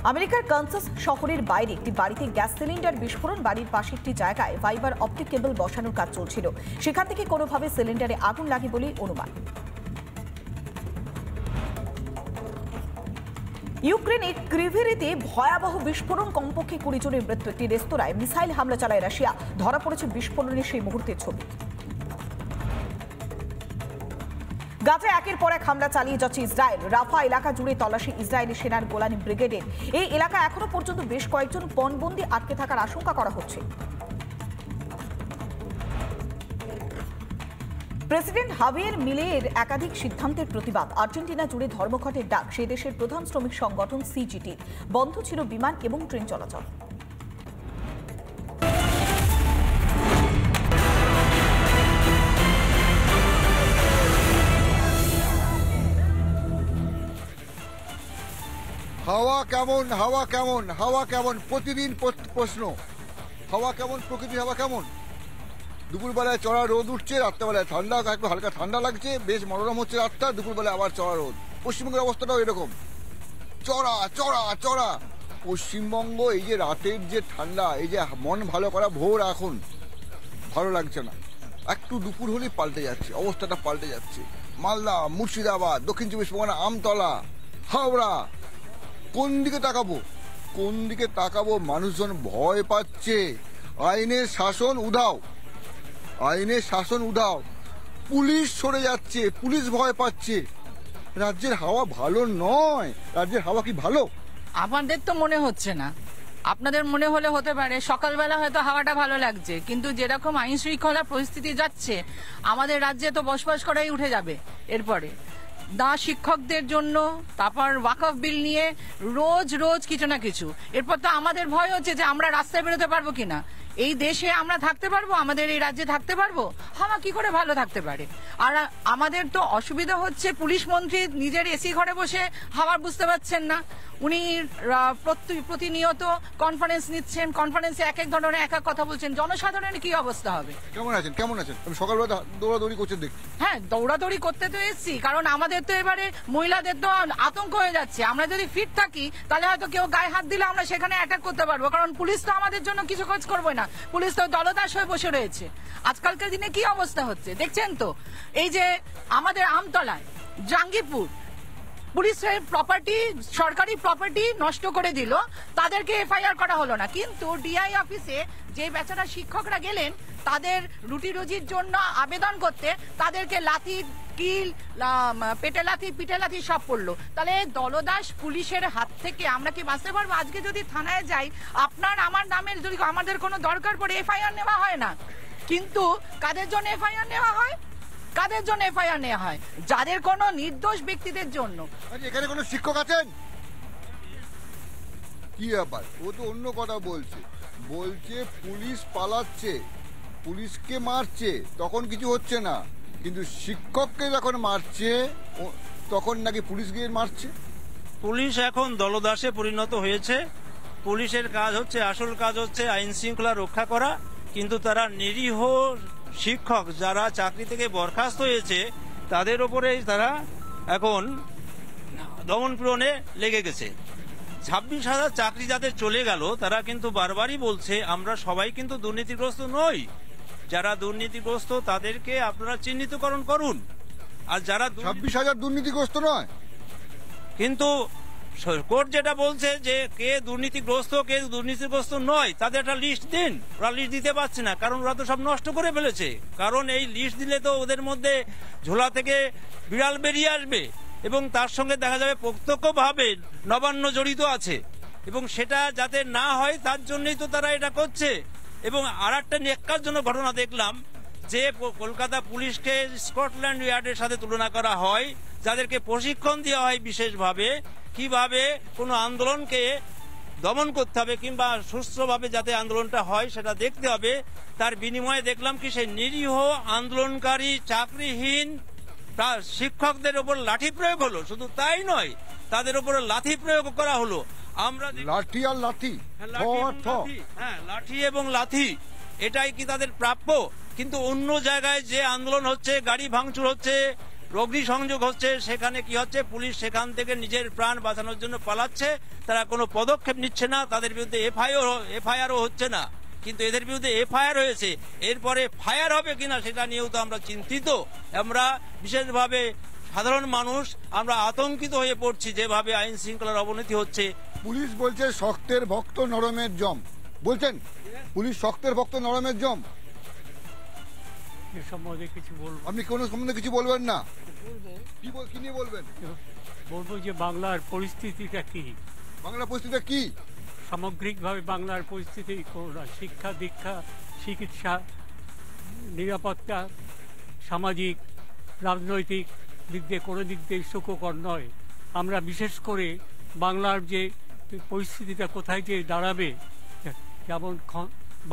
আমেরিকার কানসাস শহরের বাইরে একটি বাড়িতে গ্যাস সিলিন্ডার বিস্ফোরণ, বাড়ির পাশে একটি জায়গায় ফাইবার অপটিক কেবল বসানোর কাজ চলছিল। সেখান থেকে কোনোভাবে সিলিন্ডারে আগুন লাগে বলে অনুমান। ইউক্রেনের ক্রিভেরিতে ভয়াবহ বিস্ফোরণ, কমপক্ষে 20 জনের মৃত্যু। একটি রেস্তোরাঁয় মিসাইল হামলা চালায় রাশিয়া, ধরা পড়েছে বিস্ফোরণের সেই মুহূর্তের ছবি। গাজায় একের পর এক হামলা চালিয়ে যাচ্ছে ইসরায়েল। রাফা এলাকা জুড়ে তল্লাশি ইসরায়েলি সেনার গোলানি ব্রিগেডের। এই এলাকা এখনো পর্যন্ত বেশ কয়েকজন পণবন্দী আটকে থাকার আশঙ্কা করা হচ্ছে। প্রেসিডেন্ট হাভিয়ের মিলের একাধিক সিদ্ধান্তের প্রতিবাদ। আর্জেন্টিনা জুড়ে ধর্মঘটের ডাক। সেই দেশের প্রধান শ্রমিক সংগঠন সিজিটি। বন্ধ ছিল বিমান এবং ট্রেন চলাচল। হাওয়া কেমন, হাওয়া কেমন, হাওয়া কেমন, প্রতিদিন প্রশ্ন। হাওয়া কেমন, প্রকৃতির হাওয়া কেমন? দুপুরবেলায় চড়া রোদ উঠছে, রাত্রেবেলায় ঠান্ডা, একটু হালকা ঠান্ডা লাগছে, বেশ মনোরম হচ্ছে রাতটা, দুপুরবেলায় আবার চড়া রোদ। পশ্চিমবঙ্গের অবস্থাটাও এরকম, চড়া চড়া চড়া। পশ্চিমবঙ্গ এই যে রাতের যে ঠান্ডা, এই যে মন ভালো করা ভোর, এখন ভালো লাগছে না। একটু দুপুর হলেই পাল্টে যাচ্ছে, অবস্থাটা পাল্টে যাচ্ছে। মালদা, মুর্শিদাবাদ, দক্ষিণ চব্বিশ পরগনা, আমতলা, হাওড়া, কোন দিকে তাকাবো, কোন দিকে তাকাবো? মানুষজন ভয় পাচ্ছে। আইনের শাসন উধাও, আইনের শাসন উধাও। পুলিশ সরে যাচ্ছে, পুলিশ ভয় পাচ্ছে। রাজ্যের হাওয়া ভালো নয়। রাজ্যের হাওয়া কি ভালো? আমাদের তো মনে হচ্ছে না, আপনাদের মনে হলে হতে পারে। সকালবেলা হয়তো হাওয়াটা ভালো লাগছে, কিন্তু যেরকম আইন শৃঙ্খলা পরিস্থিতি যাচ্ছে, আমাদের রাজ্যে তো বসবাস করাই উঠে যাবে এরপরে। না শিক্ষকদের জন্য, তারপর ওয়াকফ বিল নিয়ে রোজ রোজ কিছু না কিছু। এরপর তো আমাদের ভয় হচ্ছে যে আমরা রাস্তায় বেরোতে পারবো কিনা, এই দেশে আমরা থাকতে পারবো, আমাদের এই রাজ্যে থাকতে পারবো। হাওয়া কি করে ভালো থাকতে পারে? আর আমাদের তো অসুবিধা হচ্ছে, পুলিশ মন্ত্রী নিজের এসি ঘরে বসে হাওয়া বুঝতে পারছেন না। উনি প্রতিনিয়ত কনফারেন্স নিচ্ছেন, কনফারেন্সে এক এক ধরনের এক এক কথা বলছেন। জনসাধারণের কি অবস্থা হবে? কেমন আছেন, কেমন আছেন? আমি সকালবেলা দৌড়াদৌড়ি করছেন দেখি। হ্যাঁ, দৌড়াদৌড়ি করতে তো এসছি, কারণ আমাদের তো এবারে মহিলাদের তো আতঙ্ক হয়ে যাচ্ছে। আমরা যদি ফিট থাকি তাহলে হয়তো কেউ গায়ে হাত দিলে আমরা সেখানে অ্যাটাক করতে পারবো, কারণ পুলিশ তো আমাদের জন্য কিছু কাজ করবে না। পুলিশ তো দলদাস হয়ে বসে রয়েছে। আজকালকার দিনে কি অবস্থা হচ্ছে দেখছেন তো। এই যে আমাদের আমতলায়, জাঙ্গিপুর, পুলিশের প্রপার্টি, সরকারি প্রপার্টি নষ্ট করে দিল, তাদেরকে এফআইআর করা হলো না। কিন্তু ডিআই অফিসে যে বেচারা শিক্ষকরা গেলেন তাদের রুটি রুজির জন্য আবেদন করতে, তাদেরকে লাথি, কিল, পেটে লাথি, পিঠে লাথি সব পড়লো। তাহলে দলদাস পুলিশের হাত থেকে আমরা কি বাঁচতে পারবো? আজকে যদি থানায় যাই, আপনার আমার নামের যদি আমাদের কোনো দরকার পড়ে, এফআইআর নেওয়া হয় না। কিন্তু কাদের জন্য এফআইআর নেওয়া হয়? কাদের জন্য এফআইআর নেওয়া হয়? যাদের কোনো নির্দোষ ব্যক্তিদের জন্য। এখানে কোনো শিক্ষক আছেন? কি ব্যাপার? ও তো অন্য কথা বলছে, বলছে পুলিশ পালাচ্ছে, পুলিশকে মারছে, তখন কিছু হচ্ছে না। কিন্তু শিক্ষককে যখন মারছে তখন নাকি পুলিশ গিয়ে মারছে। পুলিশ এখন দলদাসে পরিণত হয়েছে। পুলিশের কাজ হচ্ছে, আসল কাজ হচ্ছে আইন শৃঙ্খলা রক্ষা করা, কিন্তু তারা নিরীহ শিক্ষক যারা চাকরি থেকে বরখাস্ত হয়েছে তাদের ওপরে তারা এখন দমন পীড়নে লেগে গেছে। 26,000 চাকরি যাদের চলে গেল, তারা কিন্তু বারবারই বলছে আমরা সবাই কিন্তু দুর্নীতিগ্রস্ত নই। যারা দুর্নীতিগ্রস্ত তাদেরকে আপনারা চিহ্নিতকরণ করুন। আর যারা 26,000 দুর্নীতিগ্রস্ত নয়, কিন্তু কোর্ট যেটা বলছে যে কে দুর্নীতিগ্রস্ত কে দুর্নীতিগ্রস্ত নয়, তাদের একটা লিস্ট দিন। ওরা লিস্ট দিতে পারছে না, কারণ ওরা তো সব নষ্ট করে ফেলেছে। কারণ এই লিস্ট দিলে তো ওদের মধ্যে ঝোলা থেকে বিড়াল বেরিয়ে আসবে, এবং তার সঙ্গে দেখা যাবে প্রত্যক্ষভাবে নবান্ন জড়িত আছে, এবং সেটা যাতে না হয় তার জন্যই তো তারা এটা করছে। এবং আর একটা ন্যাক্কারজনক ঘটনা দেখলাম যে কলকাতা পুলিশকে স্কটল্যান্ড ইয়ার্ডের সাথে তুলনা করা হয়, যাদেরকে প্রশিক্ষণ দেওয়া হয় বিশেষভাবে কিভাবে কোনো আন্দোলনকে দমন করতে হবে কিংবা সুষ্ঠুভাবে যাতে আন্দোলনটা হয় সেটা দেখতে হবে। তার বিনিময়ে দেখলাম কি সেই নিরীহ আন্দোলনকারী চাকরিহীন শিক্ষকদের উপর লাঠি প্রয়োগ হলো। শুধু তাই নয়, তাদের উপরে লাঠি প্রয়োগ করা হলো। আমরা লাঠি আর লাঠি, হ্যাঁ, লাঠি এবং লাঠি, এটাই কি তাদের প্রাপ্য? কিন্তু অন্য জায়গায় যে আন্দোলন হচ্ছে, গাড়ি ভাঙচুর হচ্ছে, অগ্নিসংযোগ হচ্ছে, সেখানে কি হচ্ছে, পুলিশ সেখান থেকে নিজের প্রাণ বাঁচানোর জন্য পালাচ্ছে, তারা কোনো পদক্ষেপ নিচ্ছে না, তাদের বিরুদ্ধে এফআইআরও হচ্ছে না। কিন্তু এদের বিরুদ্ধে এফআইআর হয়েছে, এরপরে ফায়ার হবে কিনা সেটা নিয়েও তো আমরা চিন্তিত। আমরা বিশেষভাবে সাধারণ মানুষ আমরা আতঙ্কিত হয়ে পড়ছি যেভাবে আইন শৃঙ্খলার অবনতি হচ্ছে। পুলিশ বলছে শক্তের ভক্ত নরমের জম, বলছেন পুলিশ শক্তের ভক্ত নরমের জম, এ সম্বন্ধে কিছু বলবো? আপনি কোনো সম্বন্ধে কিছু বলবেন না? কি নিয়ে বলবেন? বলবো যে বাংলার পরিস্থিতিটা কি, বাংলার পরিস্থিতিটা কি, সামগ্রিকভাবে বাংলার পরিস্থিতি, শিক্ষা দীক্ষা, চিকিৎসা, নিরাপত্তা, সামাজিক রাজনৈতিক দিক দিয়ে কোনো দিক দিয়ে সুখকর নয়। আমরা বিশেষ করে বাংলার যে পরিস্থিতিটা কোথায় যে দাঁড়াবে, যেমন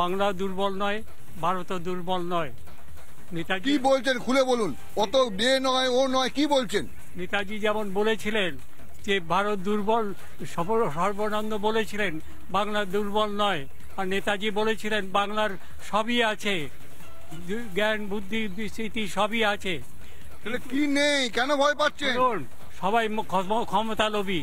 বাংলা দুর্বল নয়, ভারতও দুর্বল নয়। নেতাজি কি বলছেন খুলে বলুন, অত বে নয় ও নয়, কি বলছেন? নেতাজি যেমন বলেছিলেন যে ভারত দুর্বল, সর্বানন্দ বলেছিলেন বাংলা দুর্বল নয়, আর নেতাজি বলেছিলেন বাংলার সবই আছে, জ্ঞান বুদ্ধি স্মৃতি সবই আছে। কি নেই, কেন ভয় পাচ্ছেন? সবাই ক্ষমতা লোভী,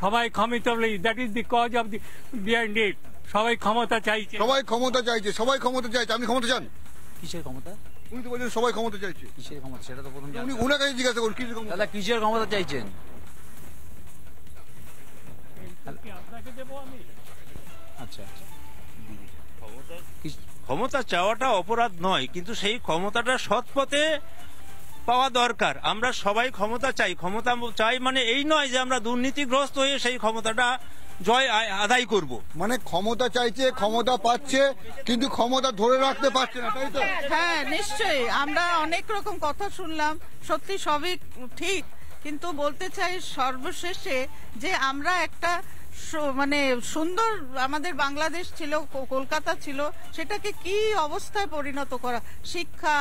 সবাই ক্ষমতা লোভী, that is the cause of the behind it. সবাই ক্ষমতা চাইছে, সবাই ক্ষমতা চাইছে, সবাই ক্ষমতা চাইছে। আপনি ক্ষমতা চান? কিসের ক্ষমতা? উনি তো বলছেন সবাই ক্ষমতা চাইছে। কিসের ক্ষমতা সেটা তো প্রথম উনি ওনার কাছে জিজ্ঞাসা করুন কিসের ক্ষমতা। দাদা কিসের ক্ষমতা চাইছেন? আপনাকে দেবো আমি। আচ্ছা আচ্ছা, ক্ষমতা চাওয়াটা অপরাধ নয়, কিন্তু সেই ক্ষমতাটা সৎ পথে পাওয়া দরকার। আমরা সবাই ক্ষমতা চাই, ক্ষমতা চাই মানে এই নয় যে আমরা দুর্নীতিগ্রস্ত হয়ে সেই ক্ষমতাটা জয় আদায় করব। মানে ক্ষমতা চাইছে, ক্ষমতা পাচ্ছে, কিন্তু ক্ষমতা ধরে রাখতে পারছে না, তাই তো? হ্যাঁ নিশ্চয়ই, আমরা অনেক রকম কথা শুনলাম, সত্যি সবই ঠিক, কিন্তু বলতে চাই সর্বশেষে যে আমরা একটা মানে সুন্দর আমাদের বাংলাদেশ ছিল, কলকাতা ছিল, সেটাকে কি অবস্থায় পরিণত করা, শিক্ষা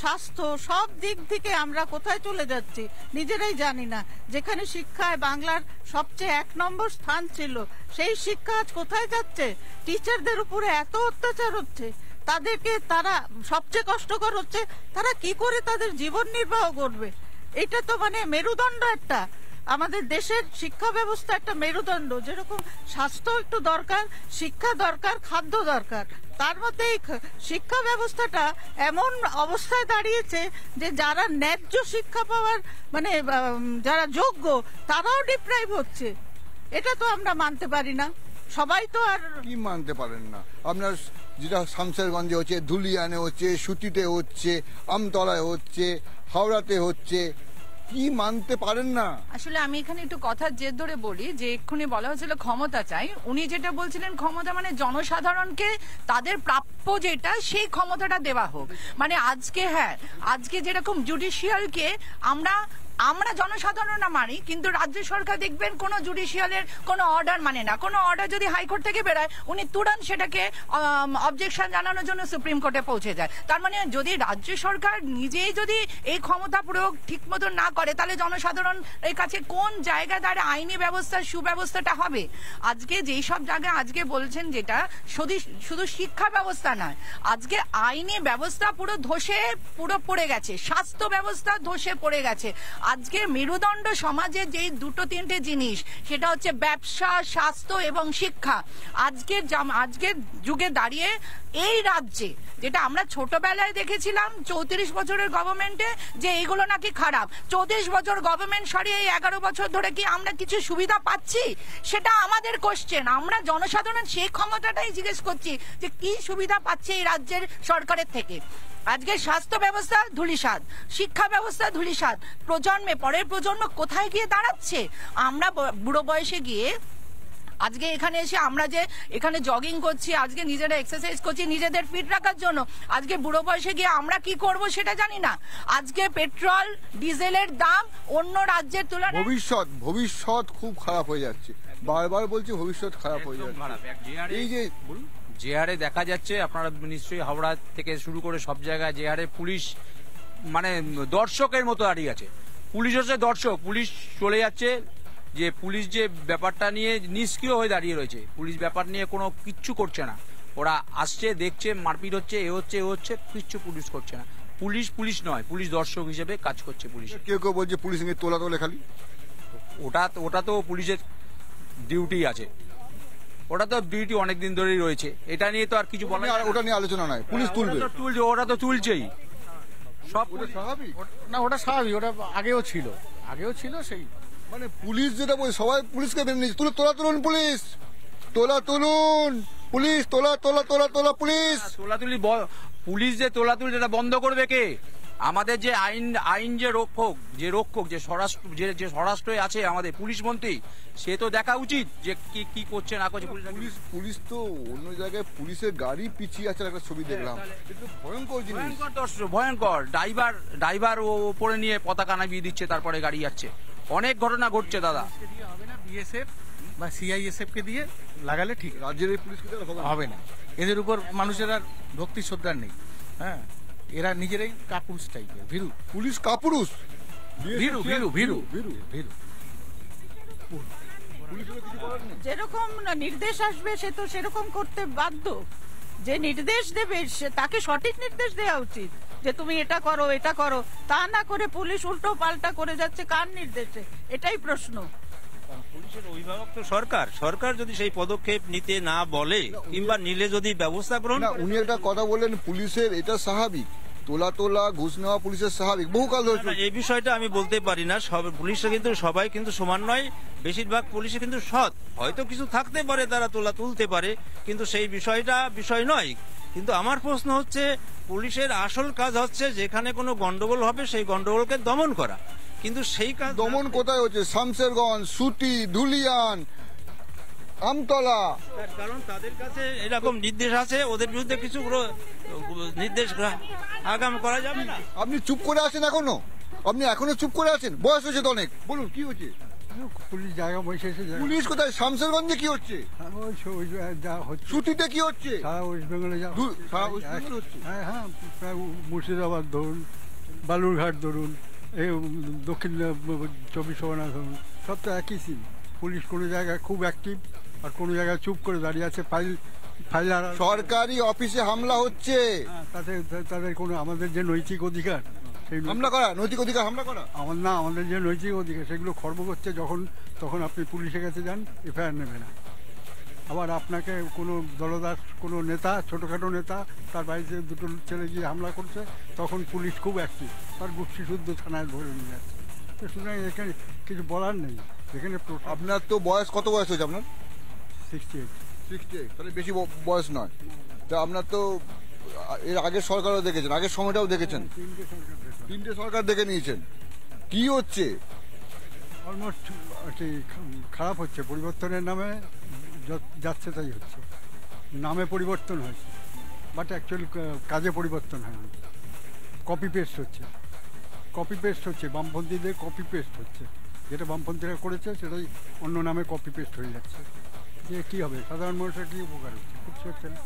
স্বাস্থ্য সব দিক থেকে আমরা কোথায় চলে যাচ্ছি নিজেরাই জানি না। যেখানে শিক্ষায় বাংলার সবচেয়ে 1 নম্বর স্থান ছিল, সেই শিক্ষা আজ কোথায় যাচ্ছে? টিচারদের উপরে এত অত্যাচার হচ্ছে, তাদেরকে তারা সবচেয়ে কষ্টকর হচ্ছে তারা কি করে তাদের জীবন নির্বাহ করবে। এটা তো মানে মেরুদণ্ড, একটা আমাদের দেশের শিক্ষা ব্যবস্থা একটা মেরুদণ্ড। যেরকম স্বাস্থ্য একটু দরকার, শিক্ষা দরকার, খাদ্য দরকার, তার মধ্যে এই শিক্ষা ব্যবস্থাটা এমন অবস্থায় দাঁড়িয়েছে যে যারা ন্যায্য শিক্ষা পাওয়ার মানে যারা যোগ্য তারাও ডিপ্রাইভ হচ্ছে। এটা তো আমরা মানতে পারি না। সবাই তো আর কি মানতে পারেন না? আপনার যেটা শামশেরগঞ্জে হচ্ছে, ধুলিয়ানে হচ্ছে, সুতিতে হচ্ছে, আমতলায় হচ্ছে, হাওড়াতে হচ্ছে, কি মানতে পারেন না? আসলে আমি এখানে একটু কথার জের ধরে বলি যে এক্ষুনি বলা হয়েছিল ক্ষমতা চাই, উনি যেটা বলছিলেন ক্ষমতা মানে জনসাধারণকে তাদের প্রাপ্য যেটা সেই ক্ষমতাটা দেওয়া হোক। মানে আজকে হ্যাঁ, আজকে যেরকম জুডিশিয়ালকে আমরা জনসাধারণরা মানি, কিন্তু রাজ্য সরকার দেখবেন কোনো জুডিশিয়ালের কোনো অর্ডার মানে না। কোনো অর্ডার যদি হাইকোর্ট থেকে বেরোয় উনি তুরন্ত সেটাকে অবজেকশন জানানোর জন্য সুপ্রিম কোর্টে পৌঁছে যায়। তার মানে যদি রাজ্য সরকার নিজেই যদি এই ক্ষমতা প্রয়োগ ঠিক মতো না করে, তাহলে জনসাধারণের কাছে কোন জায়গায় দাঁড়িয়ে আইনি ব্যবস্থার সুব্যবস্থাটা হবে? আজকে যেই সব জায়গায় আজকে বলছেন যেটা শুধু শিক্ষা ব্যবস্থা নয়, আজকে আইনি ব্যবস্থা পুরো ধসে পড়ে গেছে, স্বাস্থ্য ব্যবস্থা ধসে পড়ে গেছে। আজকে মেরুদণ্ড সমাজের যেই 2-3টে জিনিস, সেটা হচ্ছে ব্যবসা, স্বাস্থ্য এবং শিক্ষা। আজকের যুগে দাঁড়িয়ে এই রাজ্যে যেটা আমরা ছোটবেলায় দেখেছিলাম 34 বছরের গভর্নমেন্টে যে এইগুলো নাকি খারাপ, 34 বছর গভর্নমেন্ট সরিয়ে 11 বছর ধরে কি আমরা কিছু সুবিধা পাচ্ছি? সেটা আমাদের কোশ্চেন। আমরা জনসাধারণ সেই ক্ষমতাটাই জিজ্ঞেস করছি যে কি সুবিধা পাচ্ছে এই রাজ্যের সরকারের থেকে। আজকে স্বাস্থ্য ব্যবস্থা ধূলিসাৎ, শিক্ষা ব্যবস্থা ধূলিসাৎ, পরের প্রজন্ম কোথায় গিয়ে দাঁড়াচ্ছে? আমরা বুড়ো বয়সে গিয়ে আজকে এখানে এসে আমরা যে এখানে জগিং করছি, আজকে নিজেরা এক্সারসাইজ করছি নিজেদের ফিট রাখার জন্য, আজকে বুড়ো বয়সে গিয়ে আমরা কি করব সেটা জানি না। আজকে পেট্রোল ডিজেলের দাম অন্য রাজ্যের তুলনায় ভবিষ্যৎ খুব খারাপ হয়ে যাচ্ছে, বারবার বলছি ভবিষ্যৎ খারাপ হয়ে যাচ্ছে। এই যে যে হারে দেখা যাচ্ছে, আপনারা নিশ্চয়ই হাওড়া থেকে শুরু করে সব জায়গায় যে হারে পুলিশ মানে দর্শকের মতো দাঁড়িয়ে আছে, পুলিশ হচ্ছে দর্শক, পুলিশ চলে যাচ্ছে, যে পুলিশ যে ব্যাপারটা নিয়ে নিষ্ক্রিয় হয়ে দাঁড়িয়ে রয়েছে, পুলিশ ব্যাপার নিয়ে কোনো কিচ্ছু করছে না, ওরা আসছে দেখছে মারপিট হচ্ছে, এ হচ্ছে কিচ্ছু পুলিশ করছে না। পুলিশ নয়, পুলিশ দর্শক হিসেবে কাজ করছে পুলিশ। কেউ কেউ বলছে পুলিশ তোলে খালি, ওটা তো পুলিশের ডিউটি আছে, ওটা তো ডিউটি অনেকদিন ধরেই রয়েছে, এটা নিয়ে তো আর কিছু বলা, ওটা নিয়ে আলোচনা নয়। পুলিশ তুলবে, ওটা তো তুলছেই সব। স্বাভাবিক না, ওটা স্বাভাবিক, ওটা আগেও ছিল সেই মানে পুলিশ যেটা বলছে সবাই পুলিশকে মেনে নিচ্ছে, তোলা তুলুন পুলিশ, তোলা তুলুন পুলিশ, তোলা পুলিশ, তোলাতুলি। পুলিশ যে তোলাতুলি এটা বন্ধ করবে কে? আমাদের যে আইন যে রক্ষক যে স্বরাষ্ট্রে আছে আমাদের পুলিশ মন্ত্রী, সে তো দেখা উচিত যে কি করছে না করছে। পুলিশ তো অন্য জায়গায় পুলিশের গাড়ি পিছিয়ে আছে, একটা ছবি দেখলাম, ভয়ঙ্কর জিনিস, ভয়ঙ্কর। ড্রাইভার ওপরে নিয়ে পতাকা নামিয়ে দিচ্ছে, তারপরে গাড়ি যাচ্ছে। অনেক ঘটনা ঘটছে দাদা। বিএসএফ বা সিআইএসএফ কে দিয়ে লাগালে ঠিক, রাজ্যের এই পুলিশকে হবে না। এদের উপর মানুষের আর ভক্তি শ্রদ্ধা নেই। হ্যাঁ, এরা নিজেরাই কাপুরুষ টাইপের, ভীরু। পুলিশ কাপুরুষ, ভীরু। যেরকম নির্দেশ আসবে সে তো সেরকম করতে বাধ্য। যে নির্দেশ দেবে তাকে সঠিক নির্দেশ দেওয়া উচিত, যে তুমি এটা করো, তা না করে পুলিশ উল্টো পাল্টা করে যাচ্ছে কার নির্দেশে? এটাই প্রশ্ন। পুলিশের অভিভাবক তো সরকার যদি সেই পদক্ষেপ নিতে না বলে কিংবা নিলে যদি ব্যবস্থা গ্রহণ। উনি একটা কথা বললেন, পুলিশের এটা স্বাভাবিক, তোলা ঘুষ নেওয়া পুলিশের স্বাভাবিক, বহুকাল ধরে। এই বিষয়টা আমি বলতে পারি না, সব পুলিশরা কিন্তু সবাই কিন্তু সমান নয়, বেশিরভাগ পুলিশে কিন্তু সৎ, হয়তো কিছু থাকতে পারে তারা তুলতে পারে, কিন্তু সেই বিষয় নয়। কিন্তু আমার প্রশ্ন হচ্ছে, পুলিশের আসল কাজ হচ্ছে যেখানে কোনো গন্ডগোল হবে সেই গন্ডগোলকে দমন করা, কিন্তু সেই কাজ দমন কোথায় হচ্ছে? শামশেরগঞ্জ, সুতি, ধুলিয়ান, আমতলা। কারণ তাদের কাছে এরকম নির্দেশ আছে, ওদের বিরুদ্ধে কিছু নির্দেশ আগাম করা যাবে না। আপনি চুপ করে আছেন এখনো চুপ করে আছেন? বয়স হয়েছে তো অনেক, বলুন কি হচ্ছে? পুলিশ জায়গা বসে এসে, পুলিশ কোথায়? শামশেরগঞ্জে কি হচ্ছে? সুতিতে কি হচ্ছে? সারা ওয়েস্ট বেঙ্গলে হচ্ছে। হ্যাঁ, প্রায় মুর্শিদাবাদ ধরুন, বালুরঘাট ধরুন, এই দক্ষিণ 24 পরগনা ধরুন, সব তো একই সিন। পুলিশ কোনো জায়গায় খুব অ্যাক্টিভ, আর কোনো জায়গায় চুপ করে দাঁড়িয়ে আছে। সরকারি অফিসে হামলা হচ্ছে, তাদের কোনো, আমাদের যে নৈতিক অধিকার, সেই হামলা করা, নৈতিক অধিকার হামলা করা আমাদের যে নৈতিক অধিকার, সেগুলো খর্ব করছে। তখন আপনি পুলিশের কাছে যান, এফআইআর নেবে না। আবার আপনাকে কোনো দলদাস, কোনো নেতা, ছোটোখাটো নেতা, তার বাড়িতে দুটো ছেলে গিয়ে হামলা করছে, তখন পুলিশ খুব অ্যাক্টিভ, তার গুষ্টি শুদ্ধ থানায় ধরে নিয়ে যাচ্ছে। তো সুতরাং এখানে কিছু বলার নেই। এখানে আপনার তো বয়স, কত বয়স হয়েছে আপনার? 68। তাহলে বেশি বয়স নয়। তা আপনার তো এর আগের সরকারও দেখেছেন, আগের সময়টাও দেখেছেন, 3টে সরকার দেখে নিয়েছেন। কি হচ্ছে? অলমোস্ট খারাপ হচ্ছে। পরিবর্তনের নামে যাচ্ছে তাই হচ্ছে। নামে পরিবর্তন হয়েছে, বাট অ্যাকচুয়ালি কাজে পরিবর্তন হয়নি। কপি পেস্ট হচ্ছে, বামপন্থীদের কপি পেস্ট হচ্ছে। যেটা বামপন্থীরা করেছে সেটাই অন্য নামে কপি পেস্ট হয়ে যাচ্ছে। যে কী হবে, সাধারণ মানুষের কী উপকার হচ্ছে? কিছু হচ্ছে না।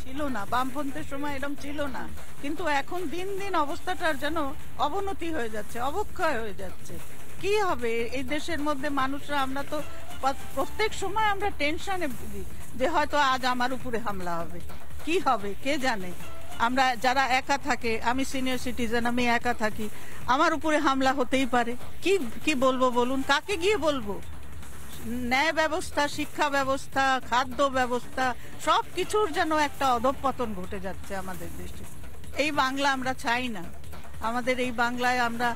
ছিল না, বামপন্থীর সময় এরকম ছিল না, কিন্তু এখন দিন দিন অবস্থাটার যেন অবনতি হয়ে যাচ্ছে, অবক্ষয় হয়ে যাচ্ছে। কি হবে এই দেশের মধ্যে? মানুষরা, আমরা তো প্রত্যেক সময় আমরা টেনশনে ভুগি যে হয়তো আজ আমার উপরে হামলা হবে, কি হবে কে জানে। আমরা যারা একা থাকে, আমি সিনিয়র সিটিজেন, আমি একা থাকি, আমার উপরে হামলা হতেই পারে। কি বলবো বলুন, কাকে গিয়ে বলবো? ন্যায় ব্যবস্থা, শিক্ষা ব্যবস্থা, খাদ্য ব্যবস্থা, সব কিছুর যেন একটা অধঃপতন ঘটে যাচ্ছে আমাদের দেশে। এই বাংলা আমরা চাই না। আমাদের এই বাংলায় আমরা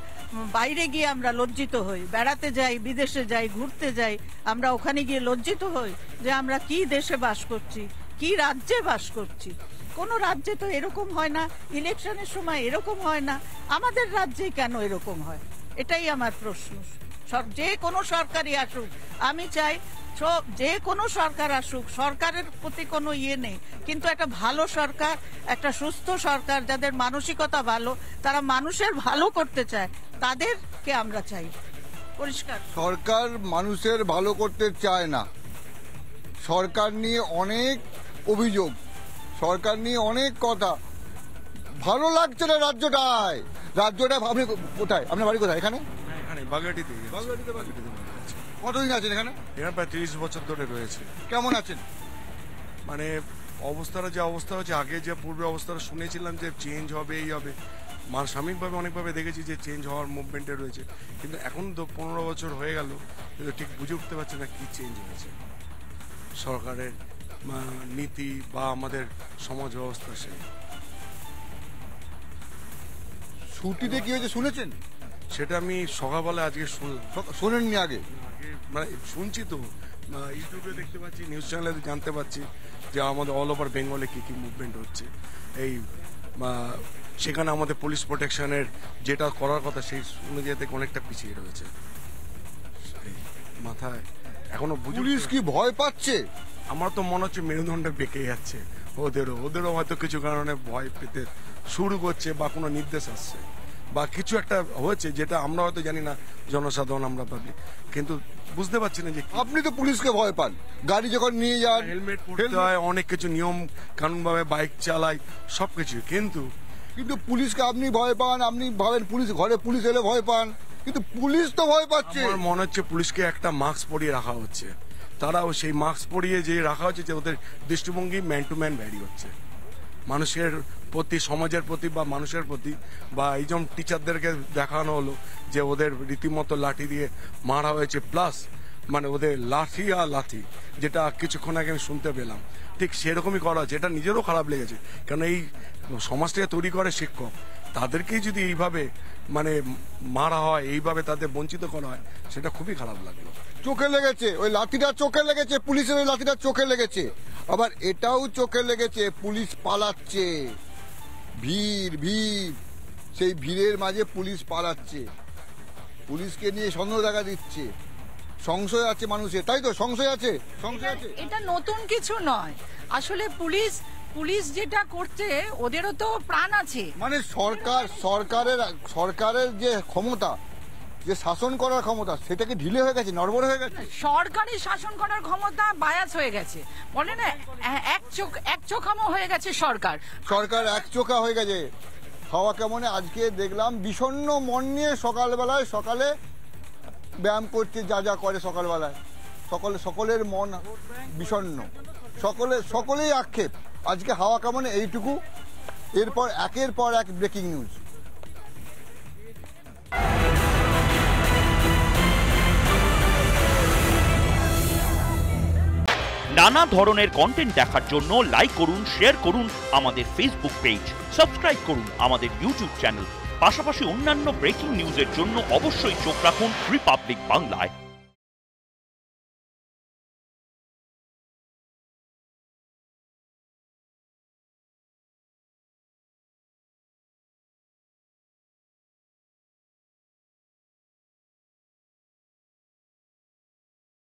বাইরে গিয়ে আমরা লজ্জিত হই, বেড়াতে যাই, বিদেশে যাই, ঘুরতে যাই, আমরা ওখানে গিয়ে লজ্জিত হই যে আমরা কি দেশে বাস করছি, কি রাজ্যে বাস করছি। কোনো রাজ্যে তো এরকম হয় না, ইলেকশনের সময় এরকম হয় না, আমাদের রাজ্যে কেন এরকম হয়? এটাই আমার প্রশ্ন। যে কোনো সরকারই আসুক, আমি চাই যে কোনো সরকার আসুক, সরকারের প্রতি কোনো ইয়ে নেই, কিন্তু একটা ভালো সরকার, একটা সুস্থ সরকার, যাদের মানসিকতা ভালো, তারা মানুষের ভালো করতে চায়, তাদেরকে আমরা চাই। পরিষ্কার সরকার মানুষের ভালো করতে চায় না। সরকার নিয়ে অনেক অভিযোগ, সরকার নিয়ে অনেক কথা। ভালো লাগছে না রাজ্যটায়। আপনি কোথায়? আপনার বাড়ি কোথায়? এখানে বাগেরহাটিতে। কতদিন আছেন এখানে? এখানে প্রায় 30 বছর ধরে রয়েছে। কেমন আছেন? মানে অবস্থাটা যে অবস্থা হচ্ছে, আগে যে পূর্বে অবস্থাটা শুনেছিলাম যে চেঞ্জ হবে, এই হবে, সাময়িকভাবে অনেকভাবে দেখেছি যে চেঞ্জ হওয়ার মুভমেন্টে রয়েছে, কিন্তু এখন তো 15 বছর হয়ে গেল, কিন্তু ঠিক বুঝে উঠতে পারছে না কি চেঞ্জ হয়েছে সরকারের নীতি বা আমাদের সমাজ ব্যবস্থা। সেই ছুটিতে কি হয়েছে শুনেছেন? সেটা আমি সকালবেলা আজকে শুনলাম। শোনেননি আগে? মানে শুনছি তো, ইউটিউবে দেখতে পাচ্ছি, নিউজ চ্যানেলে জানতে পারছি যে আমাদের অল ওভার বেঙ্গলে কী কী মুভমেন্ট হচ্ছে। এই সেখানে আমাদের পুলিশ প্রোটেকশনের যেটা করার কথা সেই অনুযায়ী থেকে অনেকটা পিছিয়ে রয়েছে। মাথায় এখনো পুলিশ কি ভয় পাচ্ছে? আমার তো মনে হচ্ছে মেরুদণ্ড বেঁকে যাচ্ছে ওদেরও হয়তো কিছু কারণে ভয় পেতে শুরু করছে, বা কোনো নির্দেশ আসছে বা কিছু একটা হয়েছে যেটা আমরা হয়তো জানি না, জনসাধারণ আমরা ভাবি, কিন্তু বুঝতে পারছি না যে আপনি তো পুলিশকে ভয় পান, গাড়ি যখন নিয়ে যান হেলমেট পরতে হয়, অনেক কিছু নিয়ম কানুন ভাবে বাইক চালাই সবকিছু, কিন্তু পুলিশকে আপনি ভয় পান, আপনি ভাবেন পুলিশ ঘরে পুলিশ এলে ভয় পান, কিন্তু পুলিশ তো ভয় পাচ্ছে। আমার মনে হচ্ছে পুলিশকে একটা মাস্ক পরিয়ে রাখা হচ্ছে, তারাও সেই মাস্ক পরিয়ে যে রাখা হচ্ছে যে ওদের দৃষ্টিভঙ্গি ম্যান টু ম্যান ভ্যারি হচ্ছে, মানুষের প্রতি, সমাজের প্রতি বা মানুষের প্রতি। বা এই যেমন টিচারদেরকে দেখানো হলো যে ওদের রীতিমতো লাঠি দিয়ে মারা হয়েছে, প্লাস মানে ওদের লাঠি আর লাঠি, যেটা কিছুক্ষণ আগে আমি শুনতে পেলাম, ঠিক সেরকমই করা হচ্ছে। এটা নিজেরও খারাপ লেগেছে, কারণ এই সমাজটাকে তৈরি করে শিক্ষক, তাদেরকেই যদি এইভাবে মানে মারা হয়, এইভাবে তাদের বঞ্চিত করা হয়, সেটা খুবই খারাপ লাগলো। চোখে লেগেছে, ওই লাঠিটা চোখে লেগেছে, পুলিশের ওই লাঠিটা চোখে লেগেছে। আবার এটাও চোখে লেগেছে, পুলিশ পালাচ্ছে, ভিড়, সেই ভিড়ের মাঝে পুলিশ পালাচ্ছে, পুলিশকে নিয়ে সন্দেহ দেখা দিচ্ছে, সংশয় আছে মানুষের, তাই তো? সংশয় আছে। এটা নতুন কিছু নয়, আসলে পুলিশ যেটা করছে ওদেরও তো প্রাণ আছে। মানে সরকারের যে ক্ষমতা, যে শাসন করার ক্ষমতা, সেটাকে ঢিলে হয়ে গেছে, নড়বড় হয়ে গেছে। সরকারি শাসন করার ক্ষমতা বায়াস হয়ে গেছে, বলে না এক চোখামো হয়ে গেছে সরকার এক চোখা হয়ে গেছে। হাওয়া কেমনে আজকে দেখলাম বিষণ্ণ মন নিয়ে সকালে ব্যায়াম করছে, যা করে সকালবেলায়, সকলের মন বিষণ্ণ, সকলেই আক্ষেপ। আজকে হাওয়া কেমনে এইটুকু, এরপর একের পর এক ব্রেকিং নিউজ। নানা ধরনের কন্টেন্ট দেখার জন্য লাইক করুন, শেয়ার করুন আমাদের ফেসবুক পেজ, সাবস্ক্রাইব করুন আমাদের ইউটিউব চ্যানেল। পাশাপাশি অন্যান্য ব্রেকিং নিউজের জন্য অবশ্যই চোখ রাখুন রিপাবলিক বাংলায়।